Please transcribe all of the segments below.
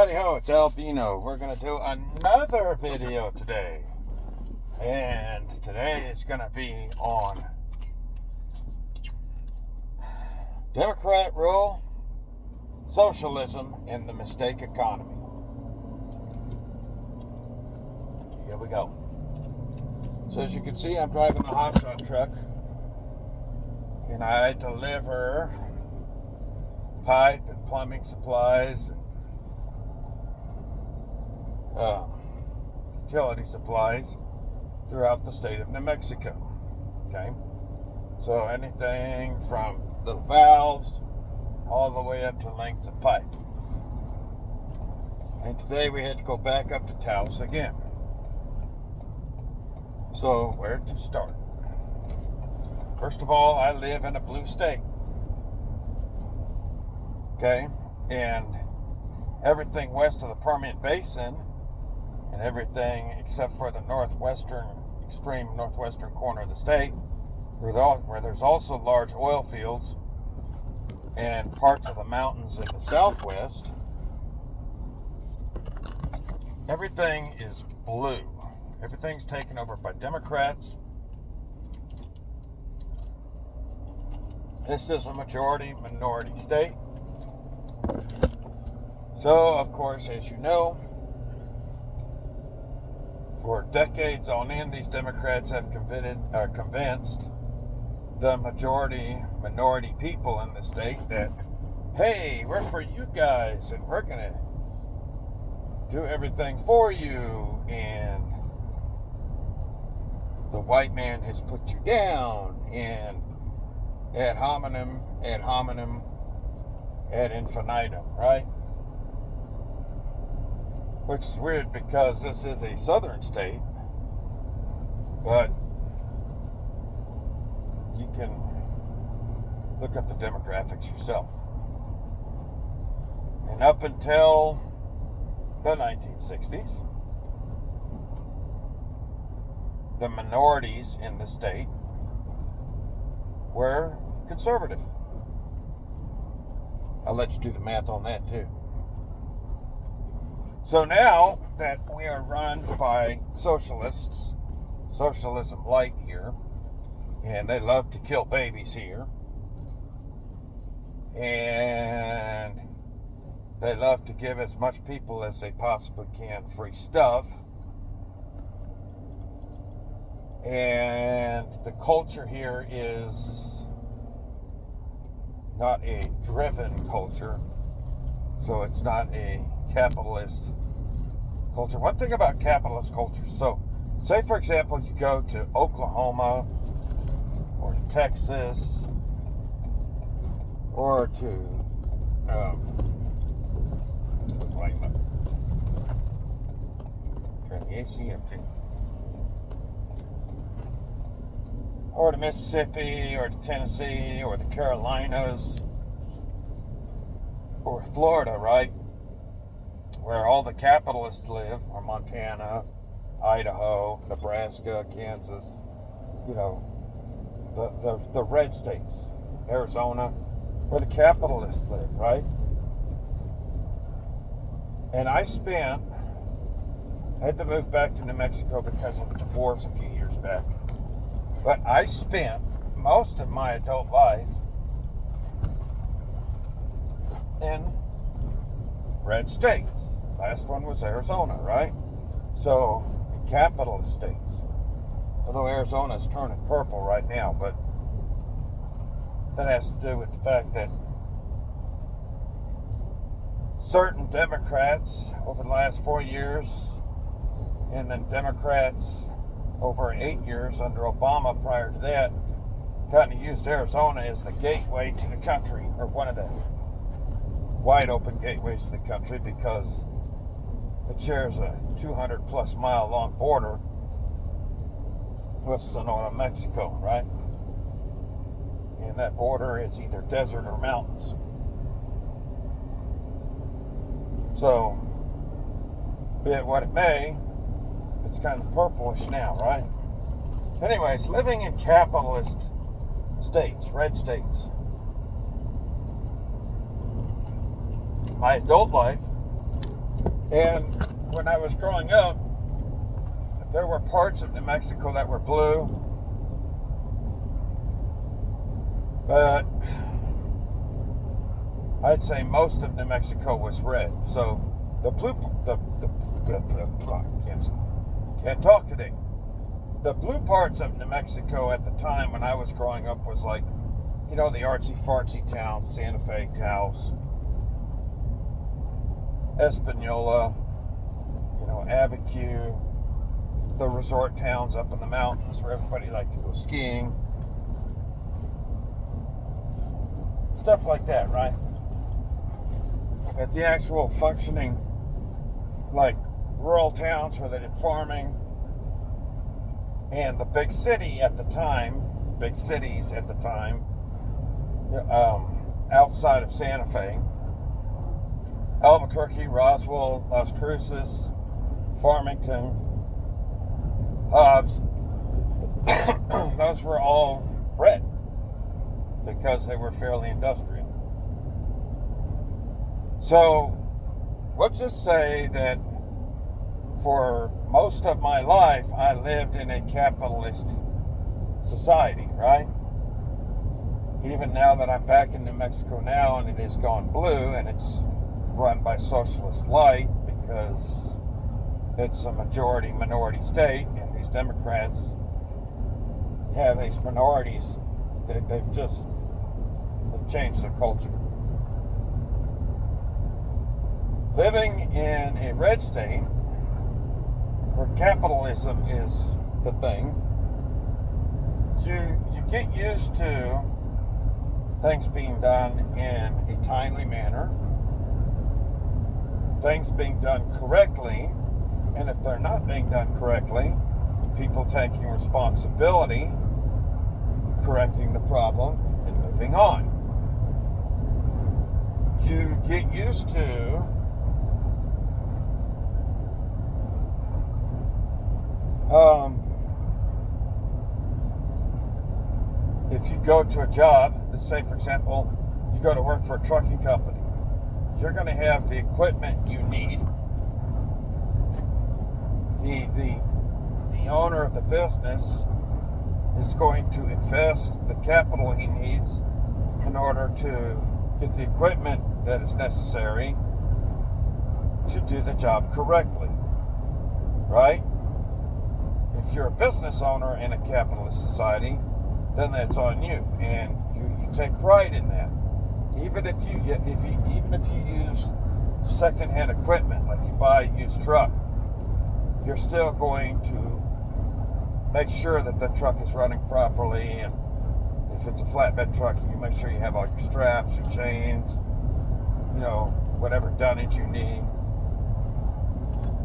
Howdy ho, it's AL-BINO. We're going to do another video today. And today is going to be on Democrat rule, socialism, and the mistake economy. Here we go. So as you can see, I'm driving a hot truck. And I deliver pipe and plumbing supplies and utility supplies throughout the state of New Mexico. Okay, so anything from little valves all the way up to length of pipe. And today we had to go back up to Taos again. So where to start? First of all, I live in a blue state. Okay, and everything west of the Permian Basin and everything except for the extreme northwestern corner of the state, where there's also large oil fields and parts of the mountains in the southwest, everything is blue. Everything's taken over by Democrats. This is a majority-minority state. So, of course, as you know, for decades on end, these Democrats have convinced the majority-minority people in the state that, hey, we're for you guys, and we're going to do everything for you, and the white man has put you down, and ad hominem, ad infinitum, right? Which is weird because this is a southern state, but you can look up the demographics yourself. And up until the 1960s, the minorities in the state were conservative. I'll let you do the math on that too. So now that we are run by socialists, socialism light here, and they love to kill babies here, and they love to give as much people as they possibly can free stuff, and the culture here is not a driven culture, so it's not a capitalist culture. One thing about capitalist culture, so say for example you go to Oklahoma or to Texas or to turn the AC up to, or to Mississippi or to Tennessee or the Carolinas or Florida, right? Where all the capitalists live, or Montana, Idaho, Nebraska, Kansas, you know, the red states, Arizona, where the capitalists live, right? And I had to move back to New Mexico because of a divorce a few years back. But I spent most of my adult life in red states. Last one was Arizona, right? So, in capitalist states. Although Arizona's turning purple right now, but that has to do with the fact that certain Democrats over the last 4 years, and then Democrats over 8 years under Obama prior to that, kind of used Arizona as the gateway to the country, or one of the wide open gateways to the country, because it shares a 200 plus mile long border with Sonora, Mexico, right? And that border is either desert or mountains. So, be it what it may, it's kind of purplish now, right? Anyways, living in capitalist states, red states, my adult life And when I was growing up, there were parts of New Mexico that were blue, but I'd say most of New Mexico was red. So the blue, can't talk today. The blue parts of New Mexico at the time when I was growing up was like, the artsy-fartsy towns, Santa Fe, Taos, Espanola, Abiquiu, the resort towns up in the mountains where everybody liked to go skiing. Stuff like that, right? At the actual functioning, like, rural towns where they did farming, and the big cities at the time, outside of Santa Fe, Albuquerque, Roswell, Las Cruces, Farmington, Hobbs, those were all red because they were fairly industrial. So let's just say that for most of my life I lived in a capitalist society, right? Even now that I'm back in New Mexico now and it has gone blue and it's run by socialist light because it's a minority state, and these Democrats have these minorities that they've changed their culture. Living in a red state where capitalism is the thing, you get used to things being done in a timely manner, things being done correctly, and if they're not being done correctly, people taking responsibility, correcting the problem, and moving on. You get used to if you go to a job, let's say, for example, you go to work for a trucking company, you're going to have the equipment you need. The owner of the business is going to invest the capital he needs in order to get the equipment that is necessary to do the job correctly, right? If you're a business owner in a capitalist society, then that's on you, and you take pride in that. Even if you use secondhand equipment, like you buy a used truck, you're still going to make sure that the truck is running properly, and if it's a flatbed truck, you make sure you have all your straps, your chains, whatever dunnage you need,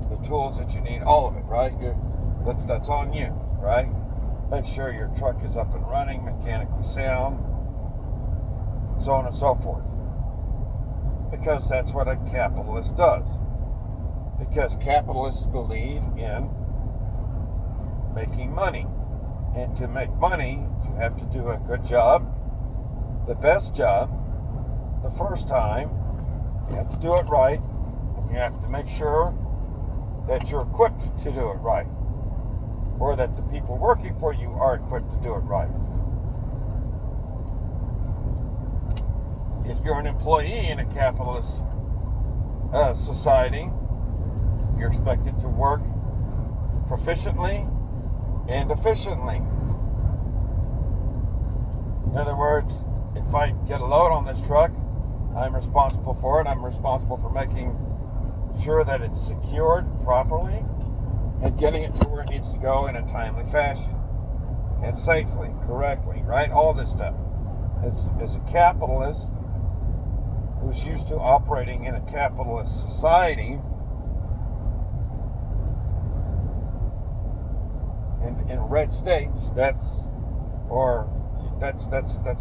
the tools that you need, all of it, right? That's on you, right? Make sure your truck is up and running, mechanically sound, so on and so forth. Because that's what a capitalist does. Because capitalists believe in making money. And to make money, you have to do a good job, the best job, the first time. You have to do it right, and you have to make sure that you're equipped to do it right, or that the people working for you are equipped to do it right. If you're an employee in a capitalist society, you're expected to work proficiently and efficiently. In other words, if I get a load on this truck, I'm responsible for it. I'm responsible for making sure that it's secured properly and getting it to where it needs to go in a timely fashion and safely, correctly, right? All this stuff. As a capitalist who's used to operating in a capitalist society, in red states, that's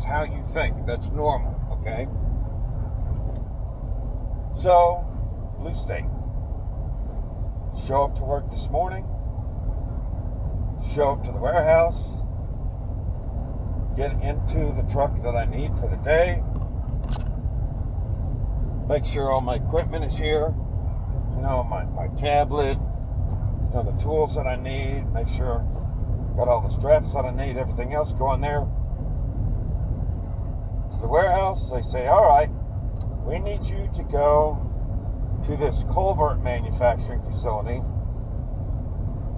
how you think. That's normal, okay? So, blue state. Show up to work this morning, show up to the warehouse, get into the truck that I need for the day, make sure all my equipment is here, my tablet, the tools that I need, make sure got all the straps that I need, everything else going there to the warehouse. They say, all right, we need you to go to this culvert manufacturing facility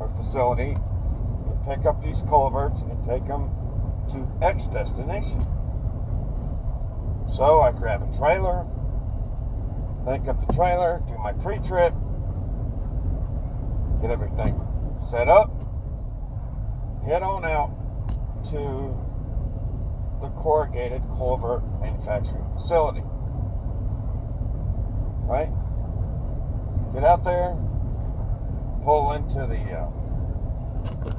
and pick up these culverts and take them to X destination. So I grab a trailer, link up the trailer, do my pre-trip, get everything set up, head on out to the corrugated culvert manufacturing facility. Right? Get out there, pull into the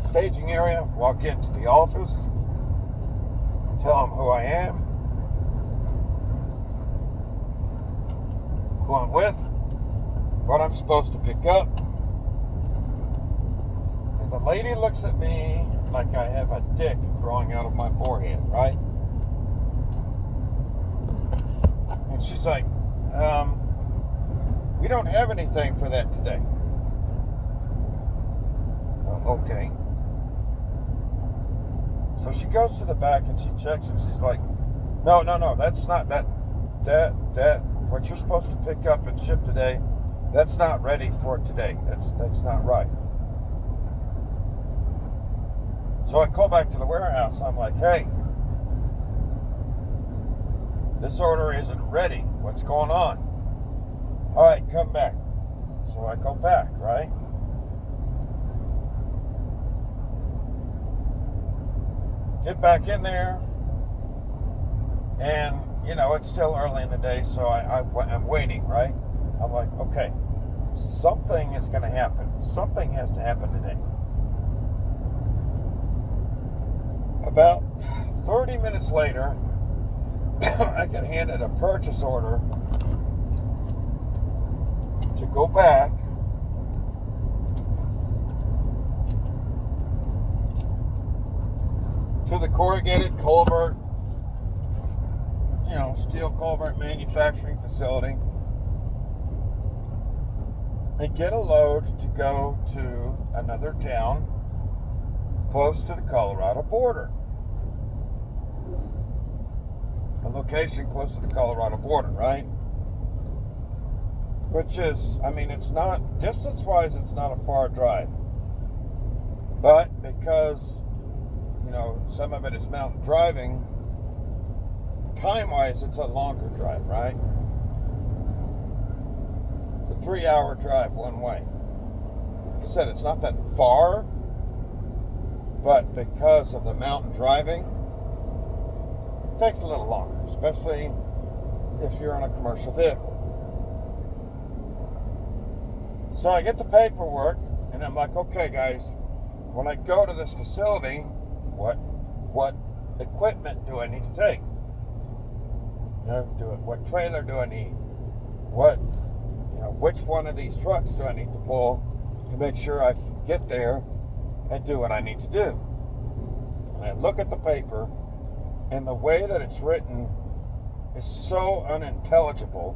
staging area, walk into the office, tell them who I am, who I'm with, what I'm supposed to pick up. And the lady looks at me like I have a dick growing out of my forehead, right? And she's like, we don't have anything for that today. Okay. So she goes to the back and she checks and she's like, no, that's not that what you're supposed to pick up and ship today, that's not ready for today. That's not right. So I call back to the warehouse. I'm like, hey, this order isn't ready. What's going on? All right, come back. So I go back, right? Get back in there, and it's still early in the day, so I'm waiting, right? I'm like, okay, something is going to happen. Something has to happen today. About 30 minutes later, I get handed a purchase order to go back to the corrugated culvert, steel culvert manufacturing facility and get a load to go to another town close to the Colorado border. A location close to the Colorado border, right? Which is, it's not, distance-wise, it's not a far drive. But because some of it is mountain driving, time-wise, it's a longer drive, right? It's a 3-hour drive one way. Like I said, it's not that far, but because of the mountain driving, it takes a little longer, especially if you're in a commercial vehicle. So I get the paperwork, and I'm like, okay, guys, when I go to this facility, what equipment do I need to take? What trailer do I need? Which one of these trucks do I need to pull to make sure I can get there and do what I need to do? And I look at the paper, and the way that it's written is so unintelligible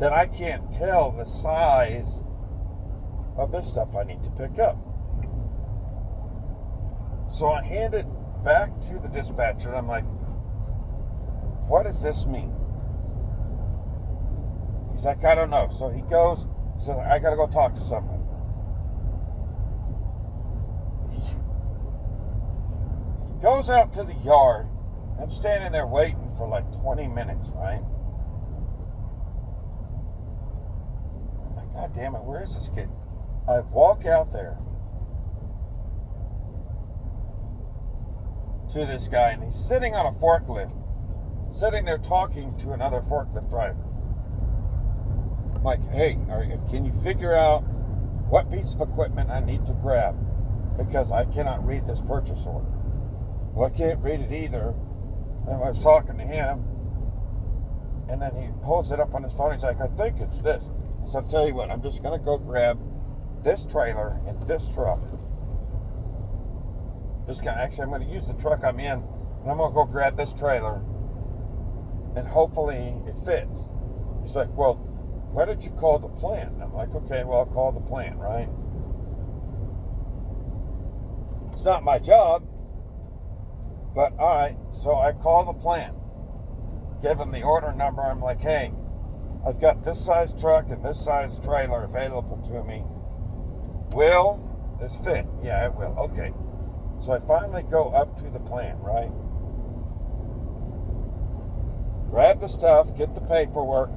that I can't tell the size of the stuff I need to pick up. So I hand it back to the dispatcher, and I'm like, what does this mean? He's like, I don't know. So he goes, he says, I got to go talk to someone. He goes out to the yard. I'm standing there waiting for like 20 minutes, right? I'm like, God damn it, where is this kid? I walk out there to this guy, and he's sitting on a forklift, sitting there talking to another forklift driver. I'm like, hey, can you figure out what piece of equipment I need to grab? Because I cannot read this purchase order. Well, I can't read it either. And I was talking to him, and then he pulls it up on his phone. He's like, I think it's this. So I'll tell you what, I'm just going to go grab this trailer and this truck. Actually, I'm going to use the truck I'm in, and I'm going to go grab this trailer, and hopefully it fits. He's like, well, why did you call the plant? And I'm like, okay, well, I'll call the plant, right? It's not my job, but all right. So I call the plant, give them the order number. I'm like, hey, I've got this size truck and this size trailer available to me. Will this fit? Yeah, it will. Okay. So I finally go up to the plant, right? Grab the stuff, get the paperwork.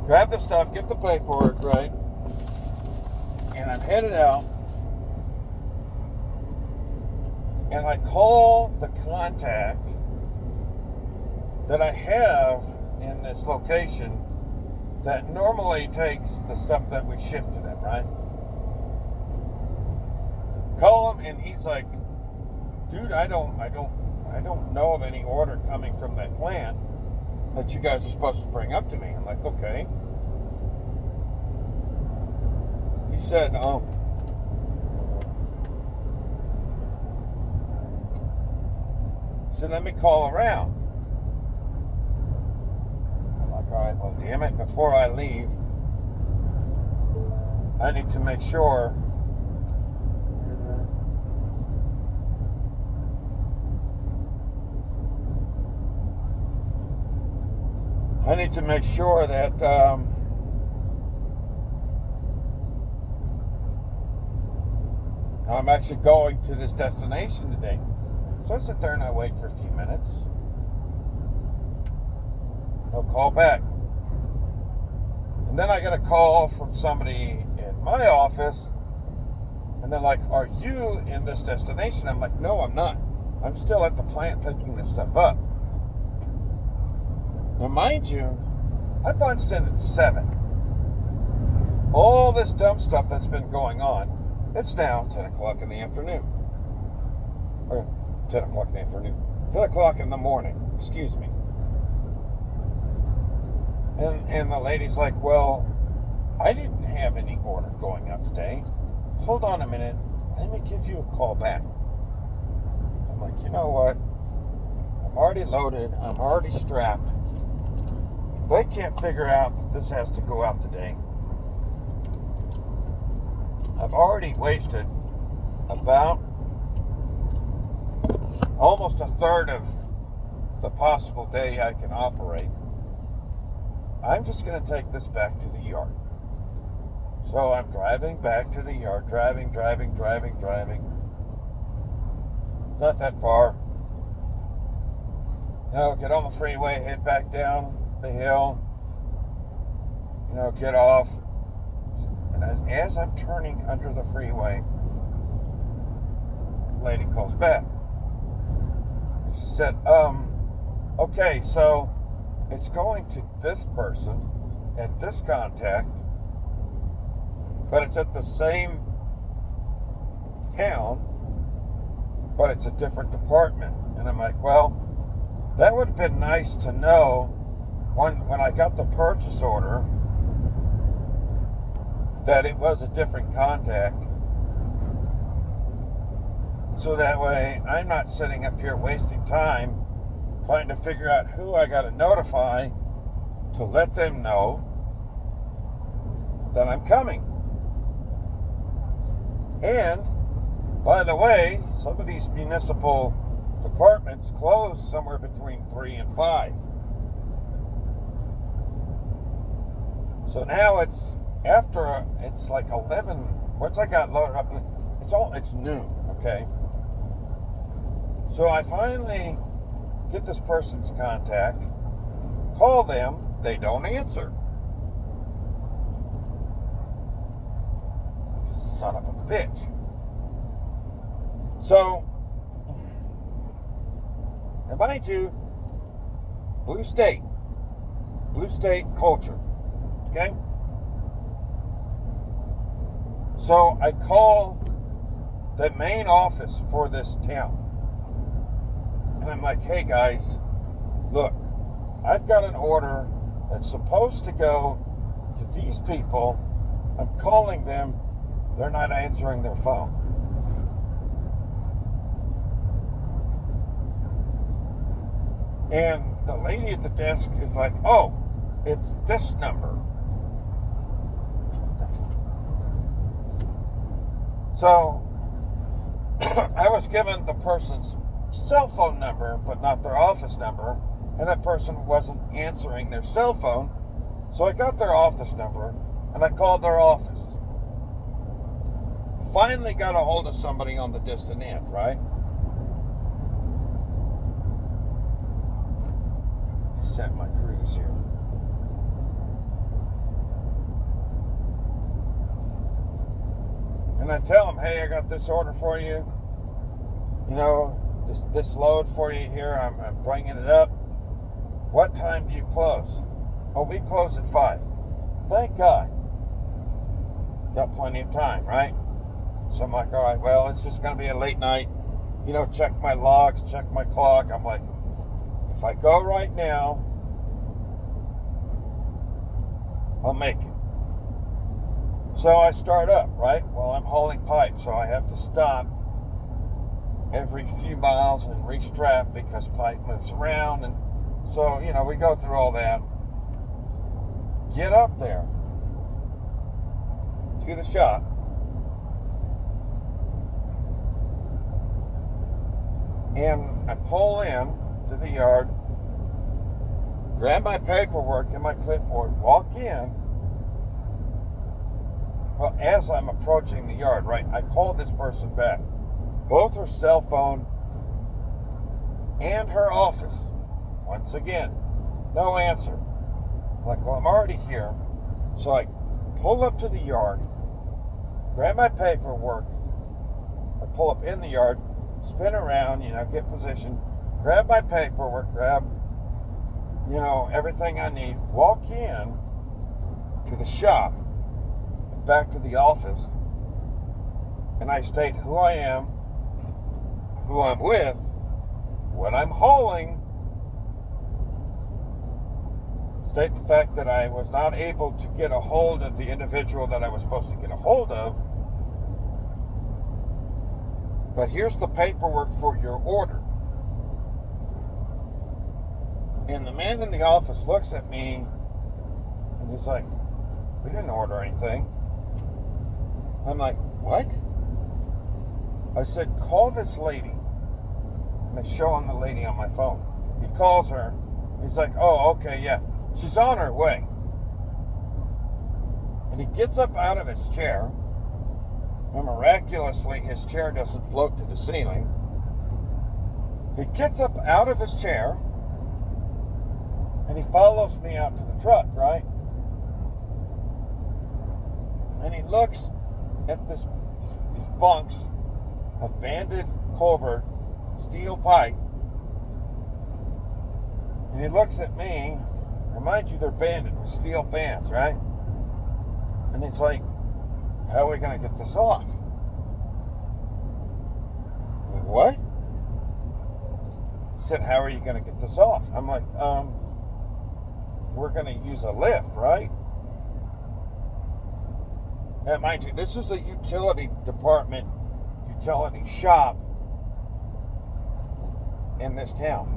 Grab the stuff, get the paperwork, right? And I'm headed out. And I call the contact that I have in this location that normally takes the stuff that we ship to them, right? Call him, and he's like, dude, I don't know of any order coming from that plant that you guys are supposed to bring up to me. I'm like, okay. He said, so let me call around. I'm like, all right, well, damn it, before I leave, I need to make sure that I'm actually going to this destination today. So I sit there and I wait for a few minutes. No call back. And then I get a call from somebody in my office, and they're like, are you in this destination? I'm like, no, I'm not. I'm still at the plant picking this stuff up. Now, mind you, I punched in at 7. All this dumb stuff that's been going on, it's now 10 o'clock in the afternoon. Or 10 o'clock in the afternoon. 10 o'clock in the morning, excuse me. And the lady's like, well, I didn't have any order going up today. Hold on a minute. Let me give you a call back. I'm like, you know what? I'm already loaded. I'm already strapped. If they can't figure out that this has to go out today, I've already wasted about almost a third of the possible day I can operate. I'm just going to take this back to the yard. So I'm driving back to the yard, driving. Not that far. Get on the freeway, head back down the hill, get off. And as I'm turning under the freeway, the lady calls back. She said, okay, so it's going to this person at this contact, but it's at the same town, but it's a different department. And I'm like, well, that would have been nice to know when I got the purchase order that it was a different contact. So that way I'm not sitting up here wasting time trying to figure out who I got to notify to let them know that I'm coming. And, by the way, some of these municipal departments close somewhere between 3 and 5. So now it's like 11. Once I got loaded up, it's noon, okay? So I finally get this person's contact, call them, they don't answer. Son of a bitch. So, and mind you, blue state culture, okay? So I call the main office for this town. And I'm like, hey guys, look, I've got an order that's supposed to go to these people. I'm calling them. They're not answering their phone. And the lady at the desk is like, oh, it's this number. So I was given the person's cell phone number, but not their office number. And that person wasn't answering their cell phone. So I got their office number and I called their office. Finally got a hold of somebody on the distant end, right? Set my cruise here. And I tell them, hey, I got this order for you. You know, this load for you here. I'm bringing it up. What time do you close? Oh, we close at 5. Thank God. Got plenty of time, right? So I'm like, all right, well, it's just going to be a late night. You know, check my logs, check my clock. I'm like, if I go right now, I'll make it. So I start up, right? Well, I'm hauling pipe, so I have to stop every few miles and restrap because pipe moves around. And so, you know, we go through all that. Get up there to the shop. And I pull in to the yard, grab my paperwork and my clipboard, walk in. Well, as I'm approaching the yard, right, I call this person back. Both her cell phone and her office. Once again, no answer. I'm like, well, I'm already here. So I pull up to the yard, grab my paperwork, I pull up in the yard, spin around, you know, get positioned, grab my paperwork, grab, you know, everything I need, walk in to the shop, back to the office, and I state who I am, who I'm with, what I'm hauling, state the fact that I was not able to get a hold of the individual that I was supposed to get a hold of, but here's the paperwork for your order. And the man in the office looks at me and he's like, we didn't order anything. I'm like, what? I said, call this lady. And I show him the lady on my phone. He calls her. He's like, oh, okay, yeah. She's on her way. And he gets up out of his chair. And miraculously, his chair doesn't float to the ceiling. He gets up out of his chair. And he follows me out to the truck, right? And he looks at these bunks of banded culvert steel pipe. And he looks at me. Remind you, they're banded with steel bands, right? And he's like, how are we going to get this off? I'm like, what? He said, how are you going to get this off? I'm like, we're going to use a lift, right? Now, mind you, this is a utility department, utility shop in this town.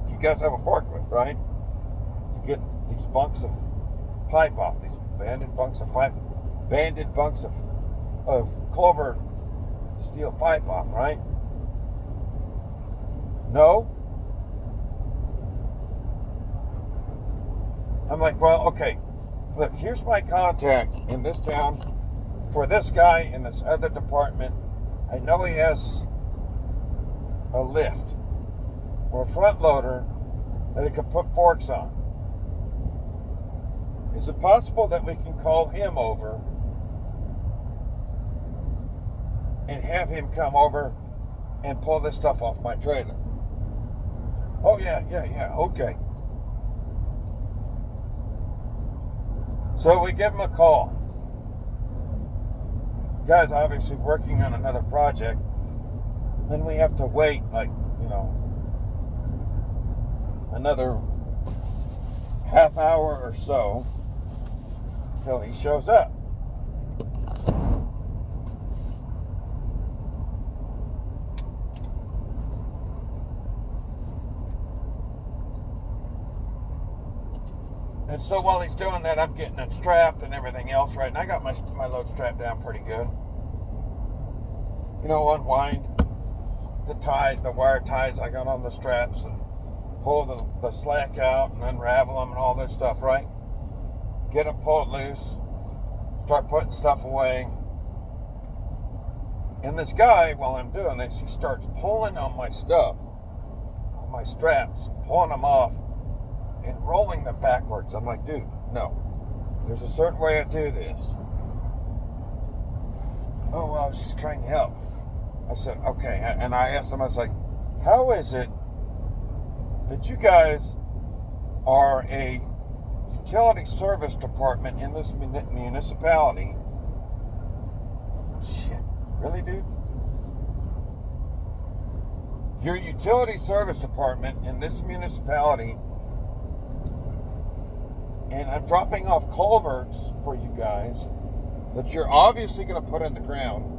You guys have a forklift, right? To get these bunks of pipe off, these banded bunks of pipe, banded bunks of culvert steel pipe off, right? No? I'm like, well, okay. Look, here's my contact in this town for this guy in this other department. I know he has a lift or a front loader that he can put forks on. Is it possible that we can call him over and have him come over and pull this stuff off my trailer? Oh, yeah, okay. So we give him a call. Guy's obviously working on another project. Then we have to wait, like, another half hour or so till he shows up. And so while he's doing that, I'm getting it strapped and everything else, right? And I got my load strapped down pretty good. Unwind the wire ties I got on the straps and pull the slack out and unravel them and all this stuff, right? Get them pulled loose, start putting stuff away. And this guy, while I'm doing this, he starts pulling on my stuff, on my straps, pulling them off and rolling them backwards. I'm like, dude, no. There's a certain way I do this. Oh, well, I was just trying to help. I said, okay. And I asked him, I was like, how is it that you guys are a utility service department in this municipality? Shit. Really, dude? Your utility service department in this municipality, and I'm dropping off culverts for you guys that you're obviously going to put in the ground.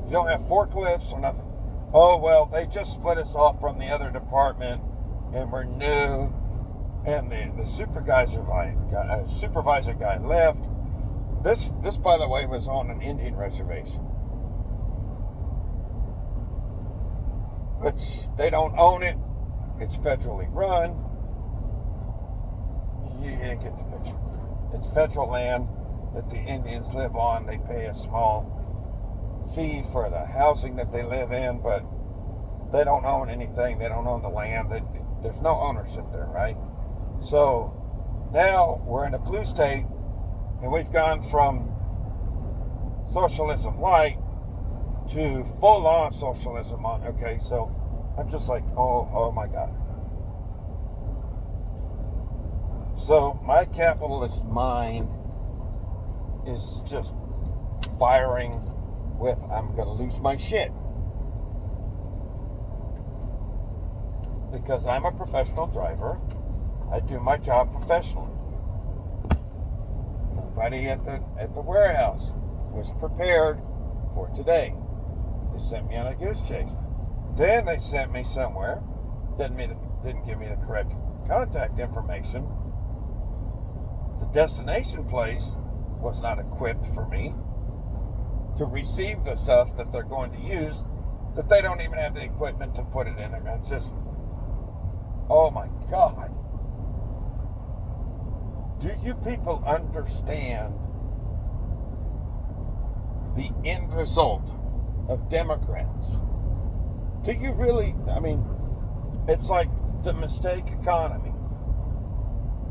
You don't have forklifts or nothing. Oh, well, they just split us off from the other department, and we're new, and the supervisor guy left. This, by the way, was on an Indian reservation, which they don't own it. It's federally run. You get the picture. It's federal land that the Indians live on. They pay a small fee for the housing that they live in, but they don't own anything. They don't own the land. There's no ownership there, right? So now we're in a blue state, and we've gone from socialism light to full-on socialism on. Okay, so I'm just like, oh my God. So my capitalist mind is just firing with, I'm going to lose my shit. Because I'm a professional driver. I do my job professionally. Nobody at the warehouse was prepared for today. They sent me on a goose chase. Then they sent me somewhere. Didn't give me the correct contact information. The destination place was not equipped for me to receive the stuff that they're going to use, that they don't even have the equipment to put it in there. It's just, oh my God. Do you people understand the end result of Democrats? Do you really? I mean, it's like the mistake economy.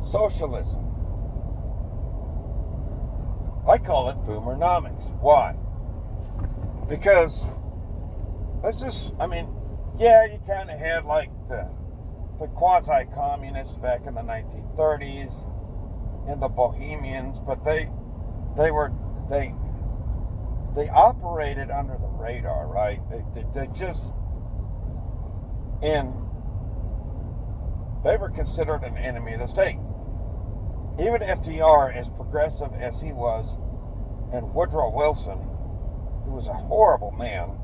Socialism. I call it boomernomics. Why? Because you kind of had like the quasi-communists back in the 1930s and the Bohemians, but they operated under the radar, right? They just, and they were considered an enemy of the state. Even FDR, as progressive as he was, and Woodrow Wilson, who was a horrible man,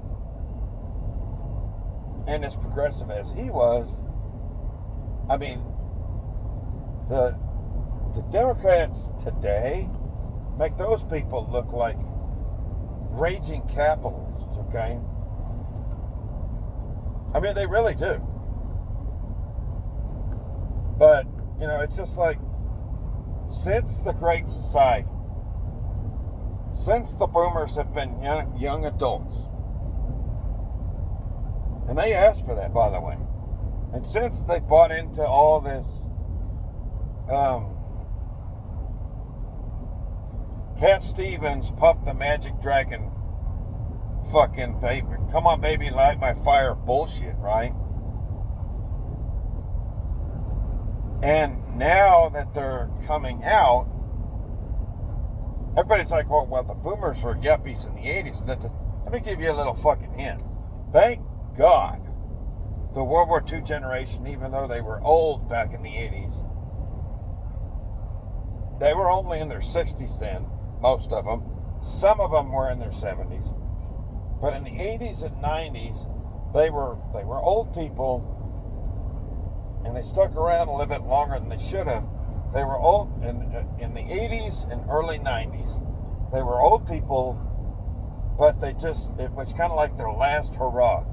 and as progressive as he was, I mean, the Democrats today make those people look like raging capitalists, okay? I mean, they really do. But, it's just like, since the Great Society, since the boomers have been young adults, and they asked for that, by the way, and since they bought into all this Cat Stevens, Puff the Magic Dragon, fucking baby, come on baby, light my fire bullshit, right? And now that they're coming out, everybody's like, well, the boomers were yuppies in the 80s. Let me give you a little fucking hint. Thank God the World War II generation, even though they were old back in the 80s, they were only in their 60s then, most of them. Some of them were in their 70s. But in the 80s and 90s, they were old people, and they stuck around a little bit longer than they should have. They were old in the 80s and early 90s. They were old people, but it was kind of like their last hurrah.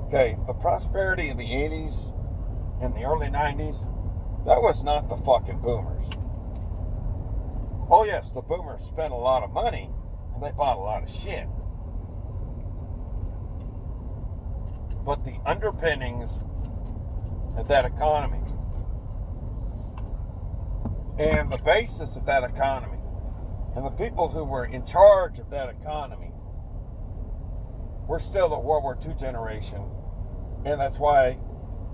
Okay, the prosperity in the 80s and the early 90s, that was not the fucking boomers. Oh yes, the boomers spent a lot of money and they bought a lot of shit. But the underpinnings of that economy and the basis of that economy and the people who were in charge of that economy were still the World War II generation. And that's why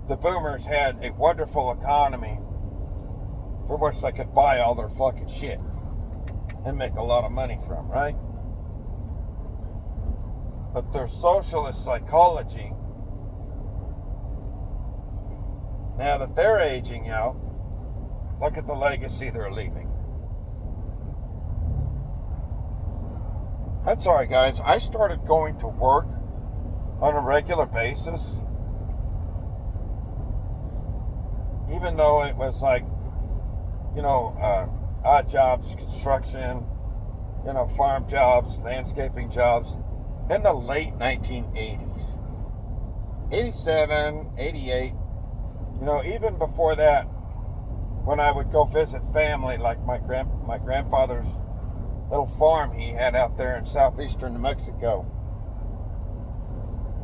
the boomers had a wonderful economy for which they could buy all their fucking shit and make a lot of money from, right? But their socialist psychology, now that they're aging out, look at the legacy they're leaving. I'm sorry, guys. I started going to work on a regular basis, even though it was like, odd jobs, construction, farm jobs, landscaping jobs, in the late 1980s. 87, 88, even before that, when I would go visit family, like my grandfather's little farm he had out there in southeastern New Mexico,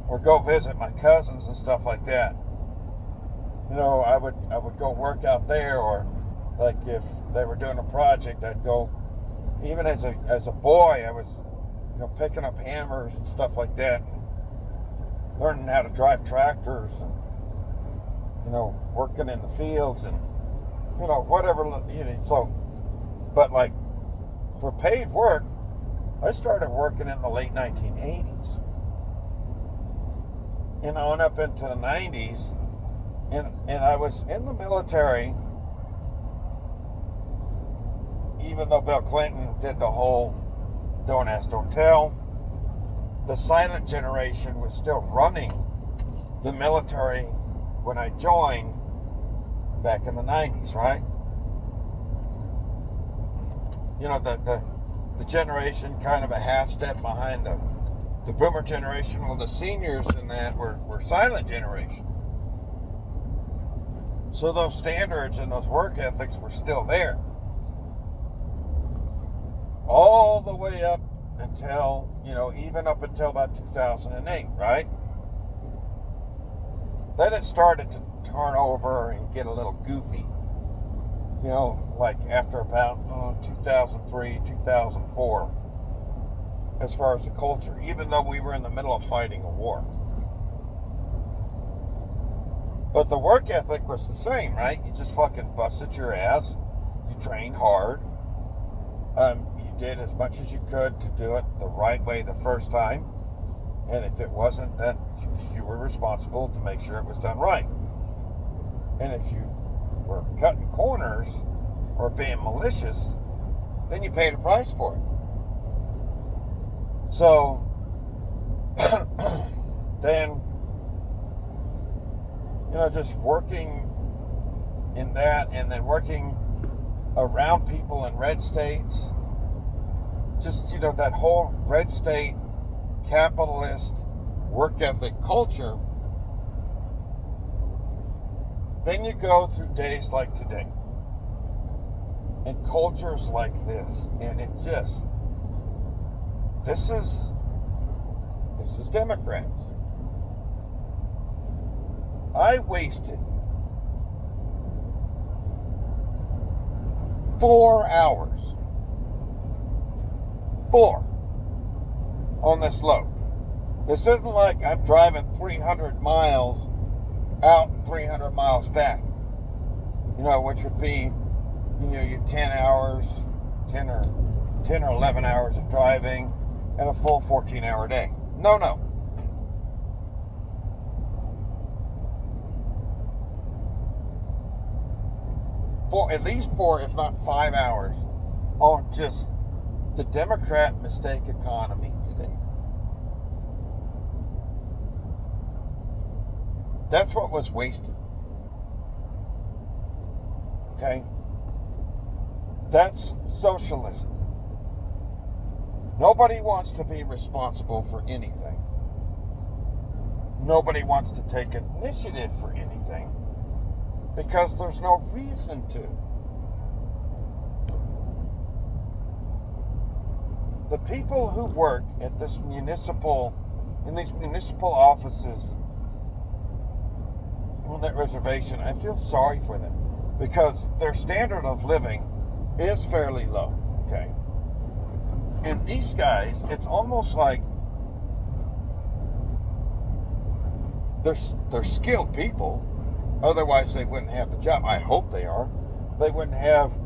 or go visit my cousins and stuff like that. I would go work out there, or like if they were doing a project, I'd go. Even as a boy, I was, picking up hammers and stuff like that, and learning how to drive tractors, and working in the fields, and whatever. So, but like for paid work, I started working in the late 1980s, and on up into the 90s, and I was in the military. Even though Bill Clinton did the whole don't ask, don't tell, the silent generation was still running the military when I joined back in the 90s, right? The generation kind of a half step behind the boomer generation. Well, the seniors in that were silent generation. So those standards and those work ethics were still there. All the way up until, even up until about 2008, right? Then it started to turn over and get a little goofy. Like after about 2003, 2004, as far as the culture, even though we were in the middle of fighting a war. But the work ethic was the same, right? You just fucking busted your ass. You trained hard. You did as much as you could to do it the right way the first time. And if it wasn't, then you were responsible to make sure it was done right. And if you were cutting corners or being malicious, then you paid a price for it. So, then, just working in that, and then working around people in red states, just, that whole red state capitalist work ethic culture, then you go through days like today and cultures like this, and it just, this is Democrats. I wasted 4 hours. 4 on this load. This isn't like I'm driving 300 miles out and 300 miles back. Which would be, your 10 hours, 10 or 11 hours of driving and a full 14-hour day. No. At least 4, if not 5 hours on just the Democrat mistake economy today. That's what was wasted. Okay? That's socialism. Nobody wants to be responsible for anything. Nobody wants to take initiative for anything because there's no reason to. The people who work at in these municipal offices on that reservation, I feel sorry for them because their standard of living is fairly low, okay? And these guys, it's almost like they're skilled people, otherwise they wouldn't have the job. I hope they are. They wouldn't have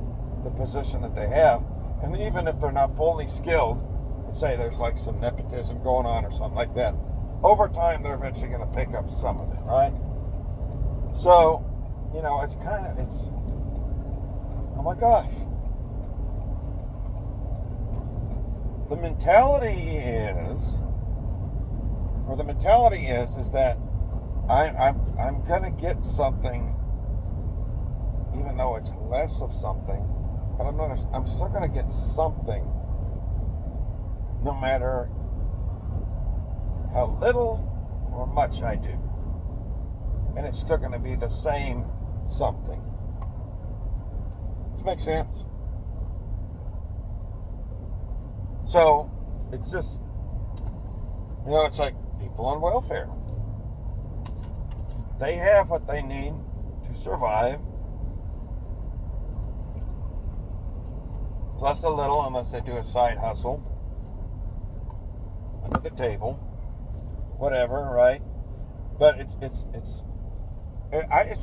the position that they have. And even if they're not fully skilled, let's say there's like some nepotism going on or something like that, over time they're eventually going to pick up some of it, right? So, it's oh my gosh. The mentality is that I'm gonna get something, even though it's less of something, but I'm still gonna get something, no matter how little or much I do, and it's still gonna be the same something. Does this make sense? So it's just, it's like people on welfare. They have what they need to survive, plus a little, unless they do a side hustle under the table, whatever, right? But it's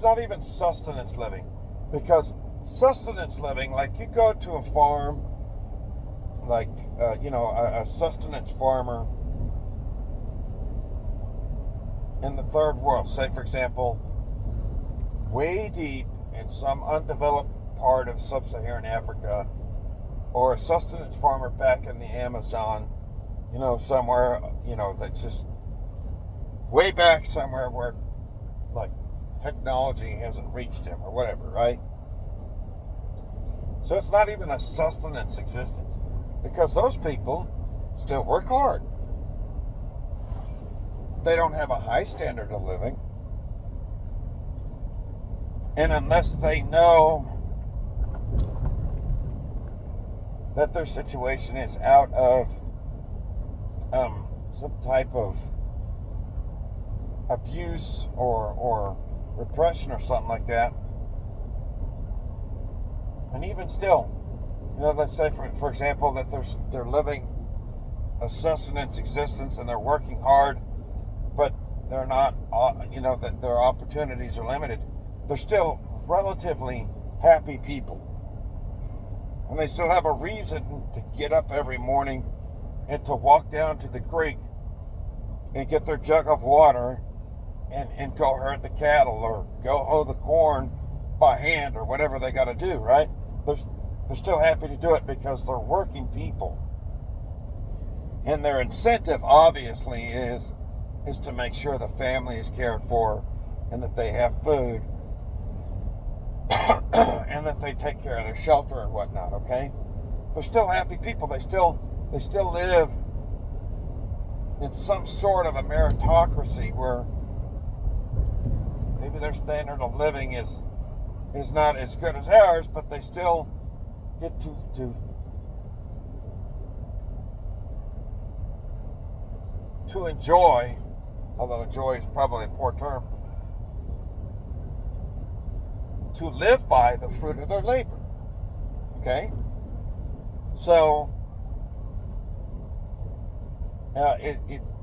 not even sustenance living, because sustenance living, like you go to a farm, like a sustenance farmer in the third world, say for example, way deep in some undeveloped part of sub-Saharan Africa, or a sustenance farmer back in the Amazon, somewhere, that's just way back somewhere where like technology hasn't reached him or whatever, right? So it's not even a sustenance existence, because those people still work hard. They don't have a high standard of living. And unless they know that their situation is out of some type of abuse or repression or something like that, and even still, let's say for example that they're living a sustenance existence and they're working hard, but they're not, that their opportunities are limited. They're still relatively happy people, and they still have a reason to get up every morning and to walk down to the creek and get their jug of water and go herd the cattle or go hoe the corn by hand or whatever they got to do, right? They're still happy to do it because they're working people. And their incentive, obviously, is to make sure the family is cared for and that they have food and that they take care of their shelter and whatnot, okay? They're still happy people. They still live in some sort of a meritocracy where maybe their standard of living is not as good as ours, but they still get to enjoy, although enjoy is probably a poor term, to live by the fruit of their labor. Okay? So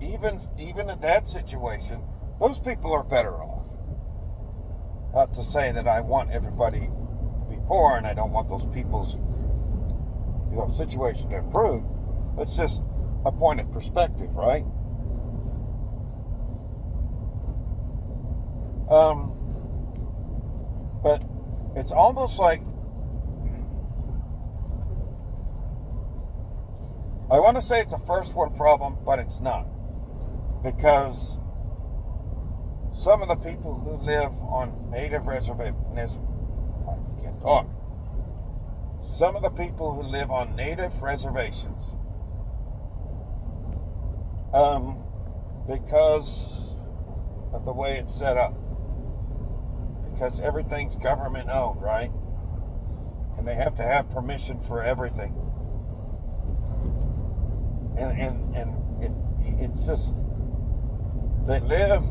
even in that situation, those people are better off. Not to say that I want everybody to be poor and I don't want those people's situation to improve. It's just a point of perspective, right? But it's almost like, I want to say it's a first world problem, but it's not. Because some of the people who live on native reservations, I can talk. Some of the people who live on native reservations, because of the way it's set up, because everything's government owned, right? And they have to have permission for everything. And it's just, they live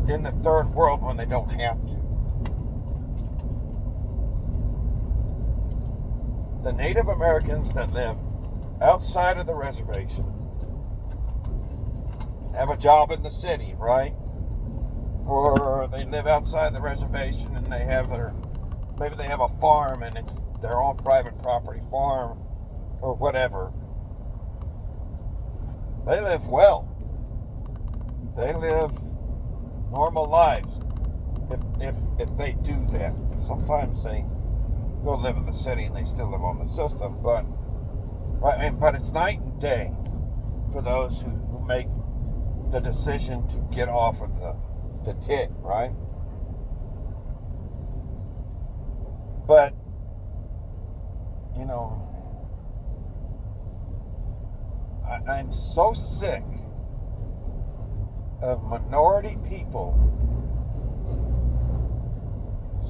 in the third world when they don't have to. The Native Americans that live outside of the reservation have a job in the city, right? Or they live outside the reservation and they have maybe they have a farm and it's their own private property farm or whatever. They live well. They live normal lives if they do that. Sometimes they go live in the city and they still live on the system, but it's night and day for those who make the decision to get off of the tit, right? But I'm so sick of minority people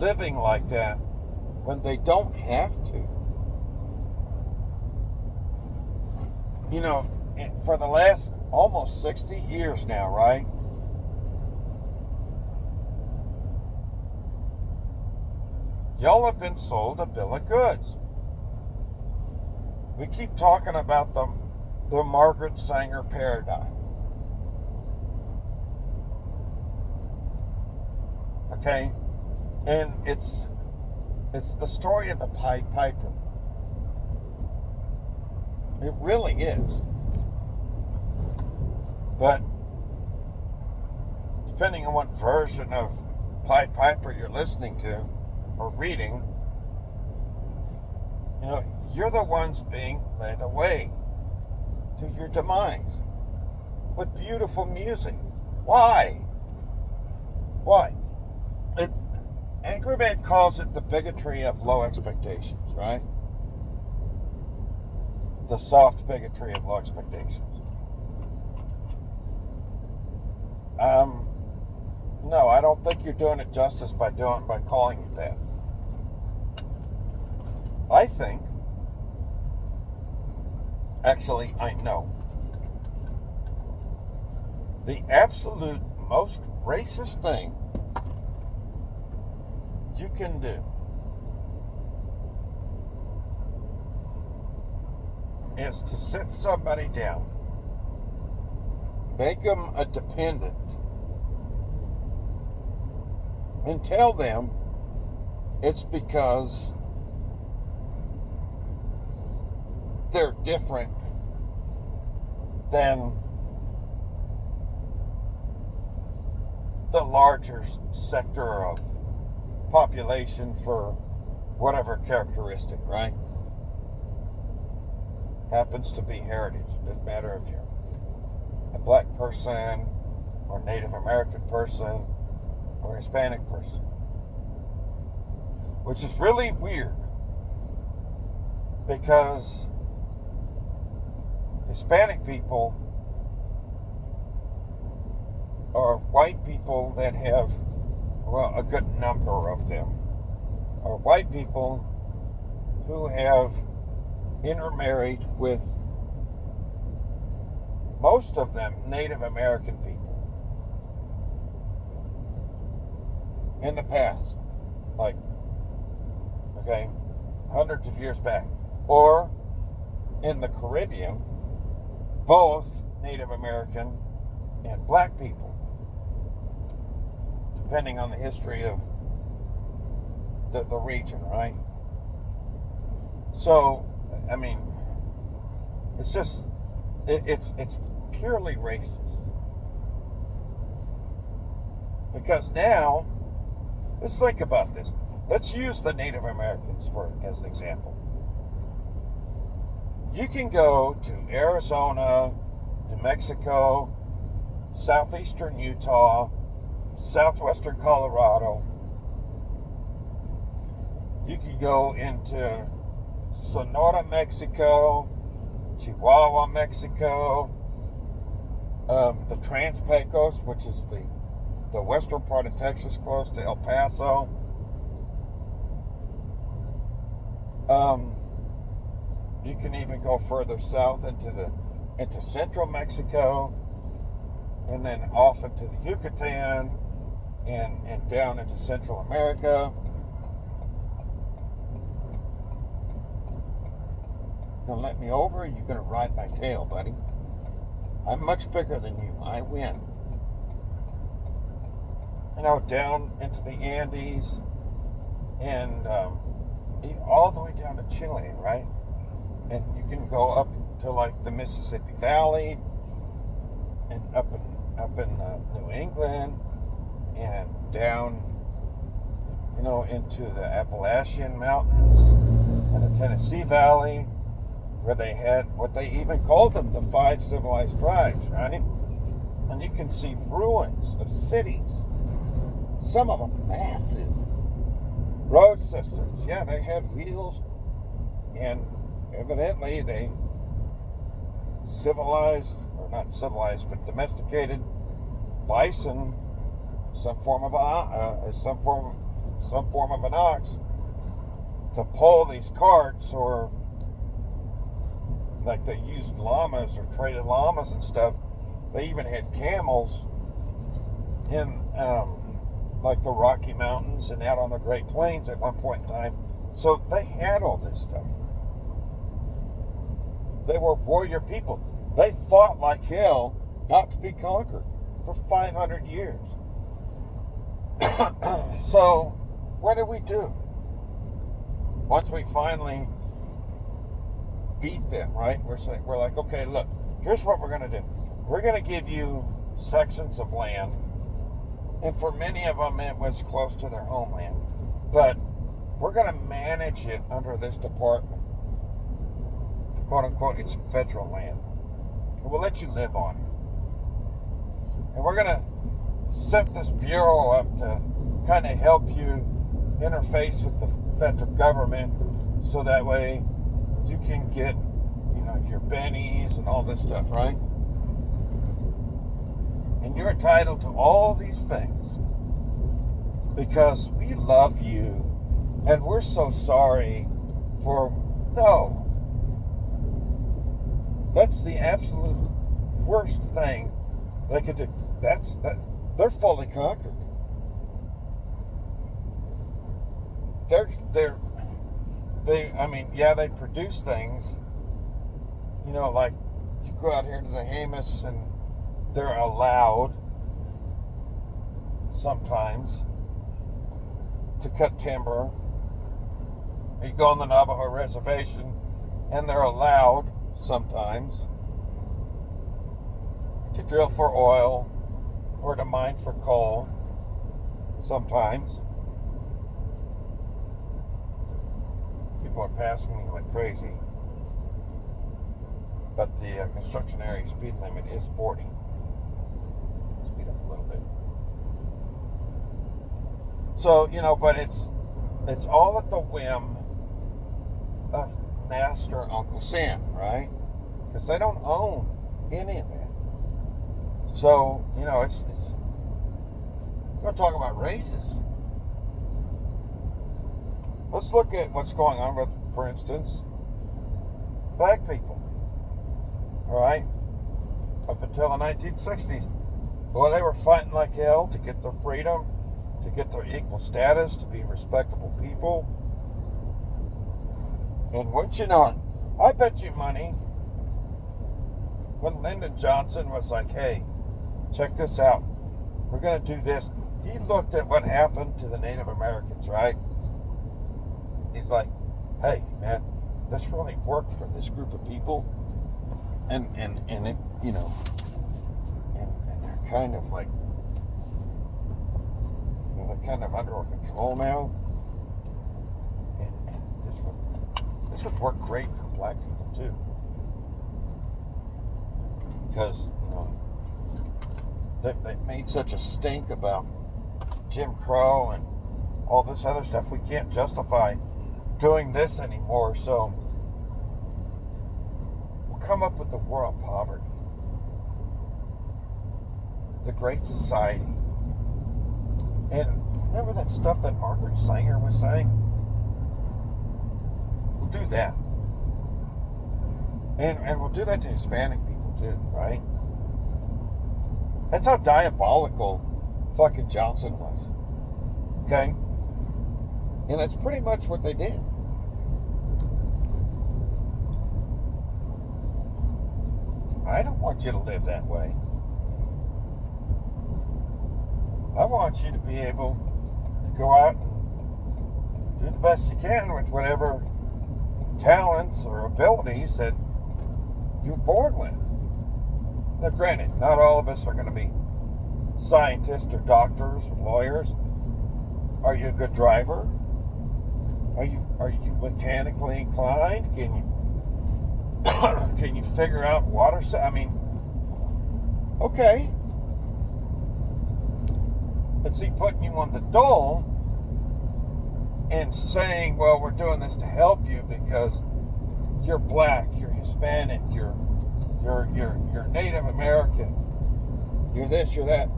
living like that when they don't have to. For the last almost 60 years now, right? Y'all have been sold a bill of goods. We keep talking about the Margaret Sanger paradigm. Okay? And it's the story of the Pied Piper. It really is. But depending on what version of Pied Piper you're listening to or reading, you're the ones being led away to your demise with beautiful music. Why? Angry Man calls it the bigotry of low expectations, right? The soft bigotry of low expectations. No, I don't think you're doing it justice by calling it that. I think, actually, I know, the absolute most racist thing you can do is to sit somebody down, make them a dependent, and tell them it's because they're different than the larger sector of population for whatever characteristic, right? Happens to be heritage. Doesn't matter if you're a black person or Native American person or Hispanic person. Which is really weird because Hispanic people are white people that have, well, a good number of them are white people who have intermarried with, most of them, Native American people in the past, like, okay, hundreds of years back, or in the Caribbean, both Native American and black people, depending on the history of the region, right? So, I mean, it's just, it's purely racist. Because now, let's think about this. Let's use the Native Americans as an example. You can go to Arizona, New Mexico, southeastern Utah, southwestern Colorado, You could go into Sonora, Mexico, Chihuahua, Mexico, the Trans-Pecos, which is the western part of Texas, close to El Paso. You can even go further south into central Mexico, and then off into the Yucatan, and down into Central America. Gonna let me over, or you gonna ride my tail, buddy? I'm much bigger than you. I win. Down into the Andes, and all the way down to Chile, right? And you can go up to like the Mississippi Valley, and up in New England, and down, into the Appalachian Mountains and the Tennessee Valley, where they had what they even called them, the 5 civilized tribes, right? And you can see ruins of cities, some of them massive. Road systems, yeah, they had wheels, and evidently they civilized, or not civilized, but domesticated bison, some form of an ox, to pull these carts, or like they used llamas or traded llamas and stuff. They even had camels in like the Rocky Mountains and out on the Great Plains at one point in time. So they had all this stuff. They were warrior people. They fought like hell not to be conquered for 500 years. So what do we do? Once we finally beat them, right? We're like, okay, look, here's what we're going to do. We're going to give you sections of land, and for many of them it was close to their homeland, but we're going to manage it under this department. Quote unquote, it's federal land. We'll let you live on it. And we're going to set this bureau up to kind of help you interface with the federal government, so that way you can get, your bennies and all this stuff, right? And you're entitled to all these things because we love you, and we're so sorry for... No. That's the absolute worst thing they could do. They're fully conquered. They produce things, like you go out here to the Jemez, and they're allowed sometimes to cut timber. You go on the Navajo reservation, and they're allowed sometimes to drill for oil or to mine for coal sometimes. People are passing me like crazy, but the construction area speed limit is 40. Speed up a little bit. So, but it's all at the whim of Master Uncle Sam, right? Because they don't own any of that. So, it's we're going to talk about racist. Let's look at what's going on with, for instance, black people. All right? Up until the 1960s, boy, they were fighting like hell to get their freedom, to get their equal status, to be respectable people. And wouldn't you know it, I bet you money, when Lyndon Johnson was like, hey, check this out, we're going to do this, he looked at what happened to the Native Americans, right? He's like, hey, man, this really worked for this group of people. And it, and they're kind of like, they're kind of under our control now. And this would work great for black people too. Because, they've made such a stink about Jim Crow and all this other stuff. We can't justify doing this anymore, so we'll come up with the war on poverty, the Great Society. And remember that stuff that Margaret Sanger was saying? We'll do that. And we'll do that to Hispanic people too, right? That's how diabolical fucking Johnson was. Okay? And that's pretty much what they did. I don't want you to live that way. I want you to be able to go out and do the best you can with whatever talents or abilities that you're born with. Now, granted, not all of us are going to be scientists or doctors or lawyers. Are you a good driver? Are you mechanically inclined? Can you figure out water? I mean, okay. But see, putting you on the dole and saying, well, we're doing this to help you because you're black, you're Hispanic, you're Native American, you're this, you're that.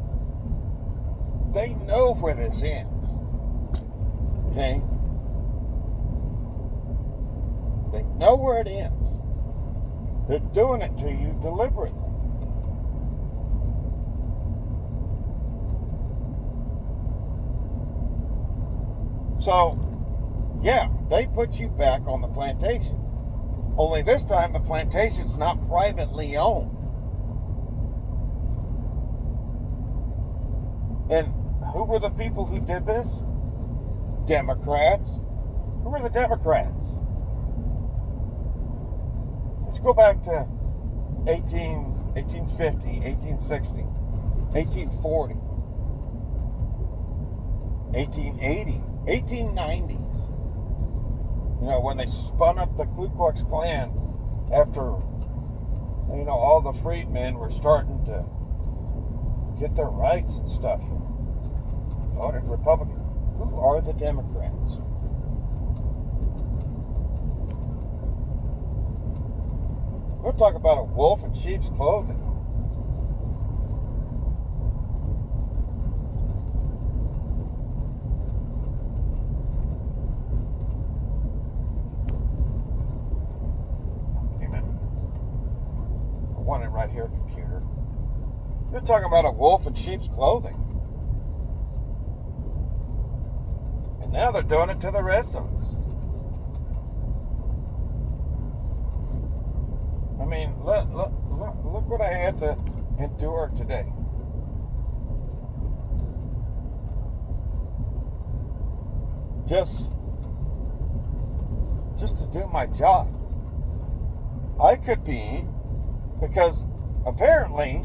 They know where this ends. Okay? They know where it ends. They're doing it to you deliberately. So, yeah, they put you back on the plantation. Only this time the plantation's not privately owned. And who were the people who did this? Democrats. Who were the Democrats? Let's go back to 1850, 1860, 1840, 1880, 1890s. You know, when they spun up the Ku Klux Klan after, you know, all the freedmen were starting to get their rights and stuff and voted Republican. Who are the Democrats? We'll talk about a wolf in sheep's clothing. Want it right here, computer. You're talking about a wolf in sheep's clothing. And now they're doing it to the rest of us. I mean, look what I had to endure today. Just to do my job. I could be, because apparently,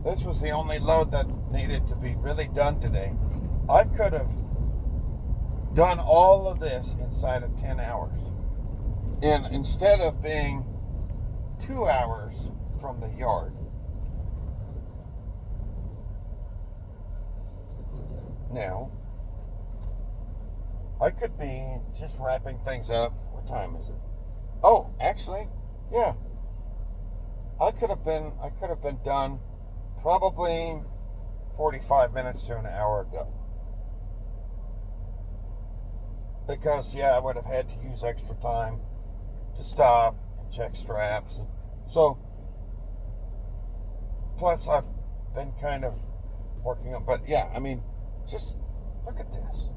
this was the only load that needed to be really done today. I could have done all of this inside of 10 hours. And instead of being 2 hours from the yard. Now, I could be just wrapping things up. What time is it? Oh, actually, yeah. I could have been done probably 45 minutes to an hour ago. Because, yeah, I would have had to use extra time to stop and check straps. So, plus I've been kind of working on, but yeah, I mean, just look at this.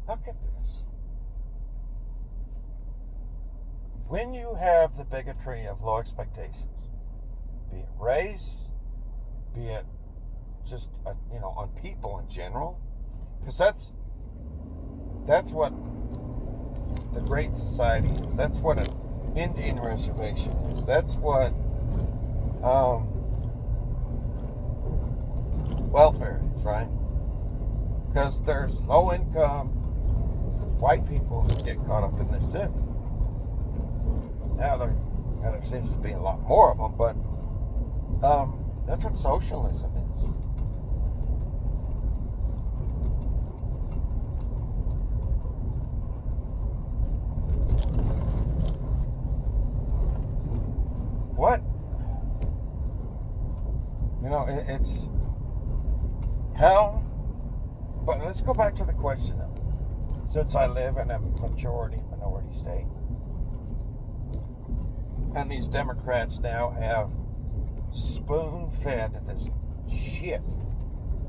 Look at this. When you have the bigotry of low expectations, be it race, be it just, on people in general, because that's what the Great Society is. That's what an Indian reservation is. That's what welfare is, right? Because there's low-income white people who get caught up in this too. Now there seems to be a lot more of them, but that's what socialism is. what, it's how, but let's go back to the question though. Since I live in a minority state, and these Democrats now have spoon-fed this shit,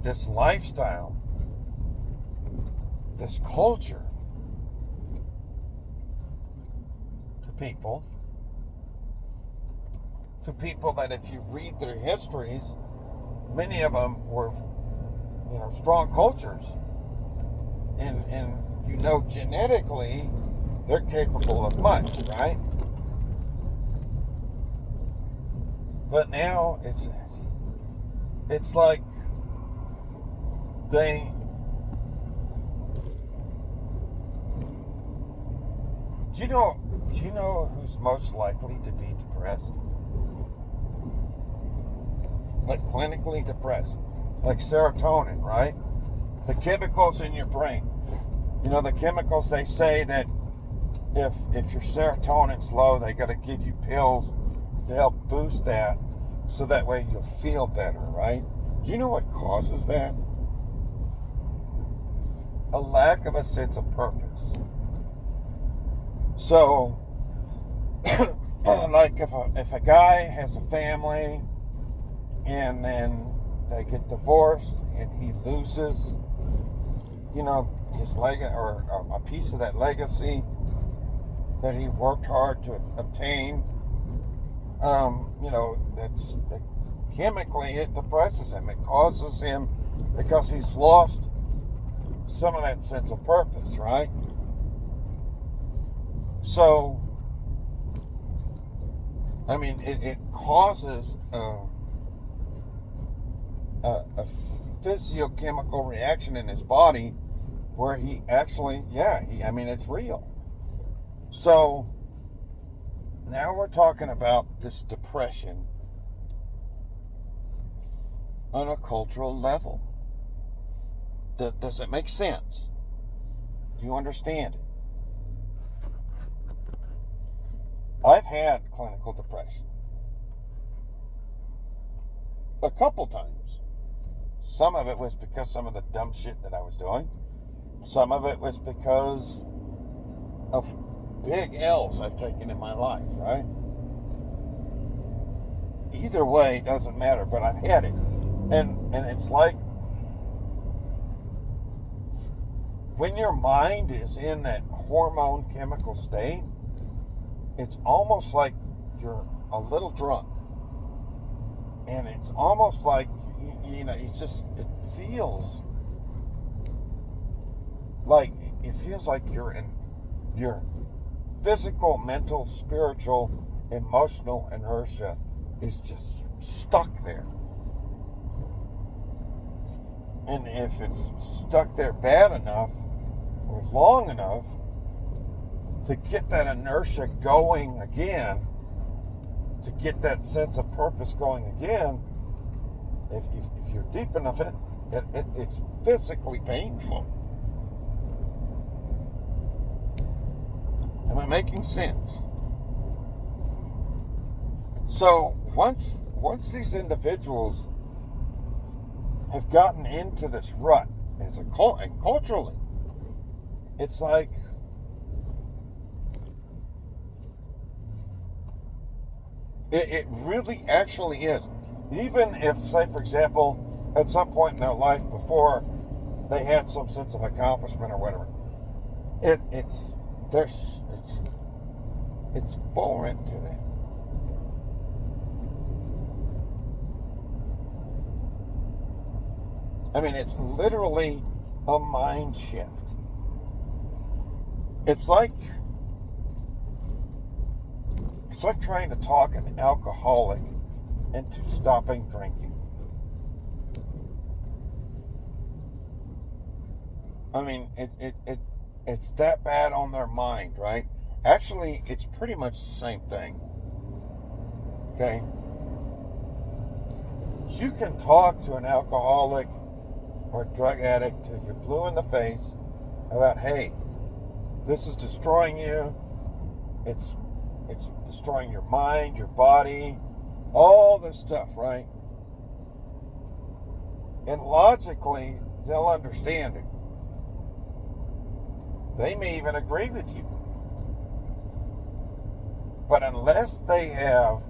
this lifestyle, this culture to people that if you read their histories, many of them were, strong cultures. And genetically, they're capable of much, right? But now it's like they, do you know who's most likely to be depressed? Like clinically depressed, like serotonin, right? The chemicals in your brain. The chemicals, they say that if your serotonin's low, they got to give you pills to help boost that, so that way you'll feel better, right? Do you know what causes that? A lack of a sense of purpose. So, like if a guy has a family and then they get divorced and he loses, his or a piece of that legacy that he worked hard to obtain, that's chemically it depresses him. It causes him, because he's lost some of that sense of purpose, right? So, it causes a physiochemical reaction in his body where he actually, it's real. So, now we're talking about this depression on a cultural level. Does it make sense? Do you understand it? I've had clinical depression a couple times. Some of it was because some of the dumb shit that I was doing. Some of it was because of big L's I've taken in my life, right? Either way, doesn't matter, but I've had it. And it's like, when your mind is in that hormone chemical state, it's almost like you're a little drunk. And it's almost like, it feels like you're in your physical, mental, spiritual, emotional inertia is just stuck there. And if it's stuck there bad enough or long enough to get that inertia going again, to get that sense of purpose going again, if you're deep enough in it, it's physically painful. Am I making sense? So once these individuals have gotten into this rut and culturally, it's like it really actually is. Even if, say, for example, at some point in their life before they had some sense of accomplishment or whatever, it's foreign to them. It's literally a mind shift. It's like trying to talk an alcoholic into stopping drinking. It's that bad on their mind, right? Actually, it's pretty much the same thing. Okay? You can talk to an alcoholic or drug addict till you're blue in the face about, hey, this is destroying you. It's It's destroying your mind, your body, all this stuff, right? And logically, they'll understand it. They may even agree with you. But unless they have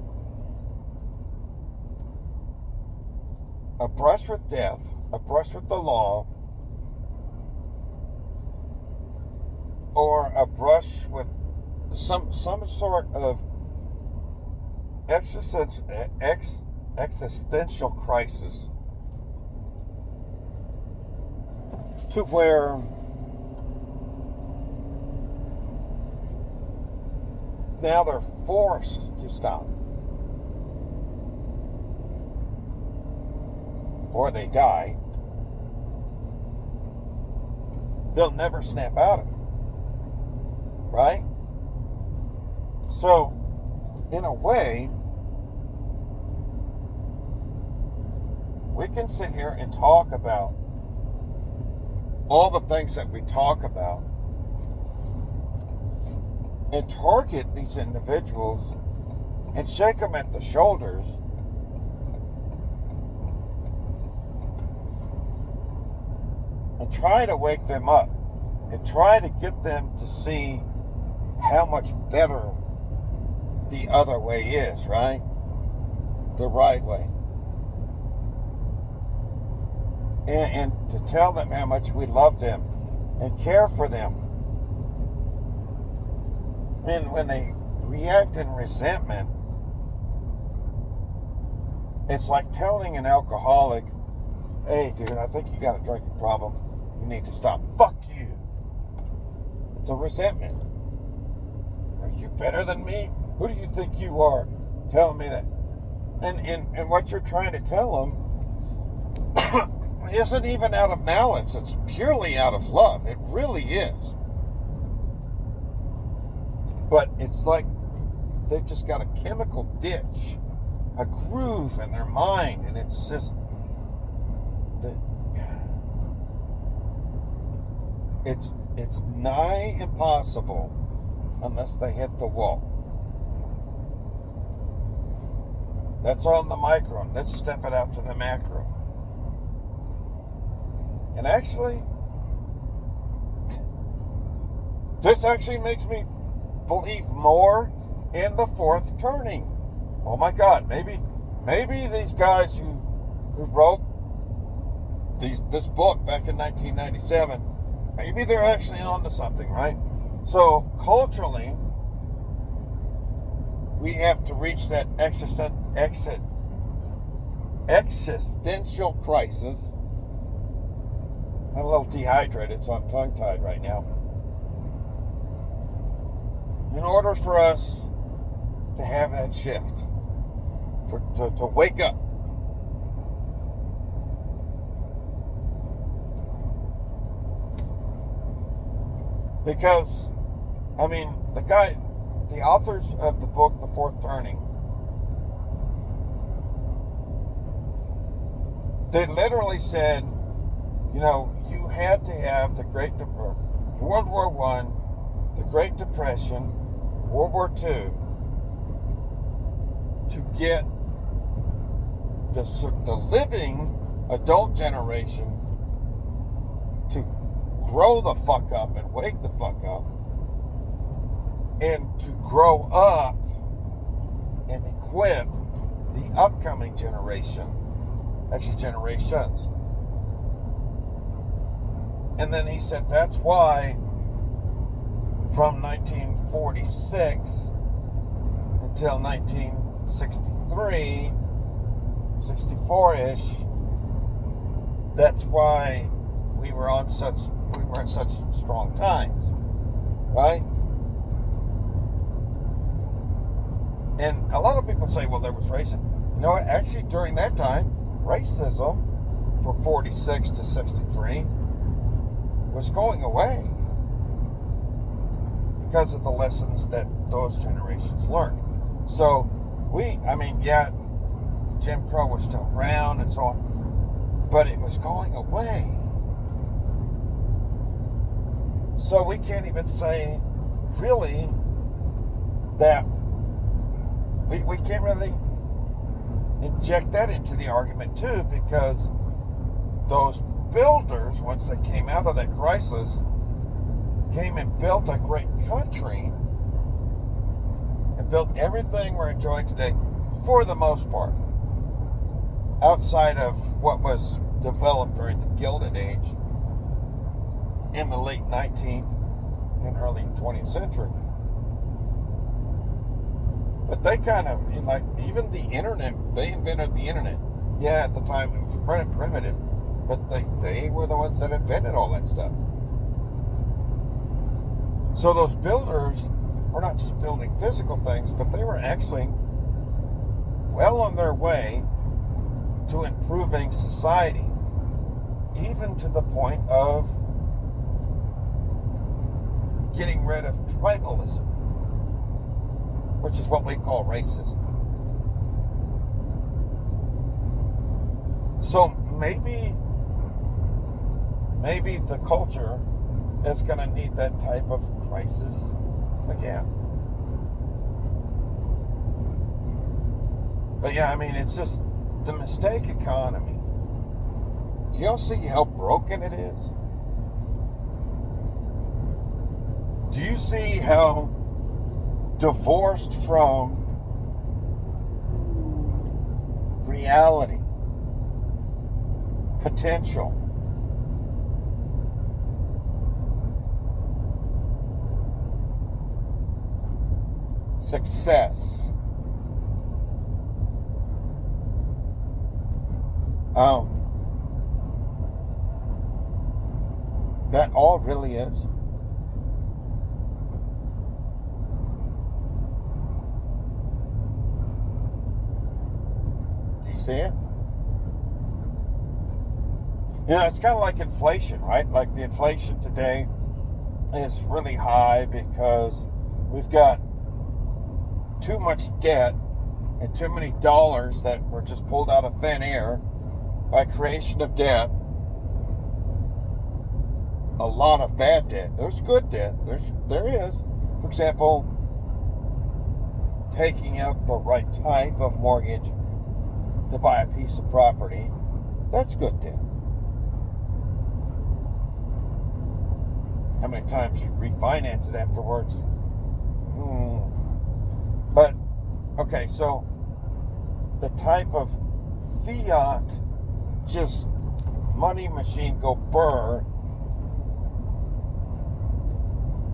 a brush with death, a brush with the law, or a brush with some sort of existential crisis, to where now they're forced to stop, or they die, they'll never snap out of it, right? So, in a way, we can sit here and talk about all the things that we talk about and target these individuals and shake them at the shoulders and try to wake them up and try to get them to see how much better the other way is, right? The right way. And to tell them how much we love them and care for them. And when they react in resentment, it's like telling an alcoholic, hey, dude, I think you got a drinking problem. You need to stop. Fuck you. It's a resentment. Are you better than me? Who do you think you are? Telling me that. And what you're trying to tell them isn't even out of malice. It's purely out of love. It really is. But it's like they've just got a chemical ditch, a groove in their mind, and it's just it's nigh impossible unless they hit the wall. That's on the micro. Let's step it out to the macro. And actually, this actually makes me believe more in the fourth turning. Oh my God, maybe these guys who wrote this book back in 1997, maybe they're actually onto something, right? So culturally, we have to reach that existential crisis. I'm a little dehydrated, so I'm tongue-tied right now. In order for us to have that shift, to wake up. Because, I mean, the authors of the book, The Fourth Turning, they literally said, you know, you had to have the World War I, the Great Depression, World War II, to get the living adult generation to grow the fuck up and wake the fuck up, and to grow up and equip the upcoming generation, actually generations. And then he said that's why from 1946 until 1963, 64-ish, that's why we were in such strong times, right? And a lot of people say, well, there was racism. You know what? Actually, during that time, racism for 46 to 63 was going away because of the lessons that those generations learned. So Jim Crow was still around and so on, but it was going away. So we can't even say really that we can't really inject that into the argument too, because those builders, once they came out of that crisis, came and built a great country and built everything we're enjoying today for the most part, outside of what was developed during the Gilded Age in the late 19th and early 20th century. But they kind of, like, even the internet, they invented the internet. Yeah, at the time it was primitive, but they were the ones that invented all that stuff. So those builders were not just building physical things, but they were actually well on their way to improving society, even to the point of getting rid of tribalism, which is what we call racism. So maybe the culture is going to need that type of crisis again. But yeah, I mean, it's just the mistake economy. Do y'all see how broken it is? Do you see how divorced from reality, potential, success, that all really is? Do you see it? You know, it's kind of like inflation, right? Like the inflation today is really high because we've got too much debt and too many dollars that were just pulled out of thin air by creation of debt. A lot of bad debt. There's good debt. There is. For example, taking out the right type of mortgage to buy a piece of property. That's good debt. How many times you refinance it afterwards? But, okay, so the type of fiat, just money machine go burr,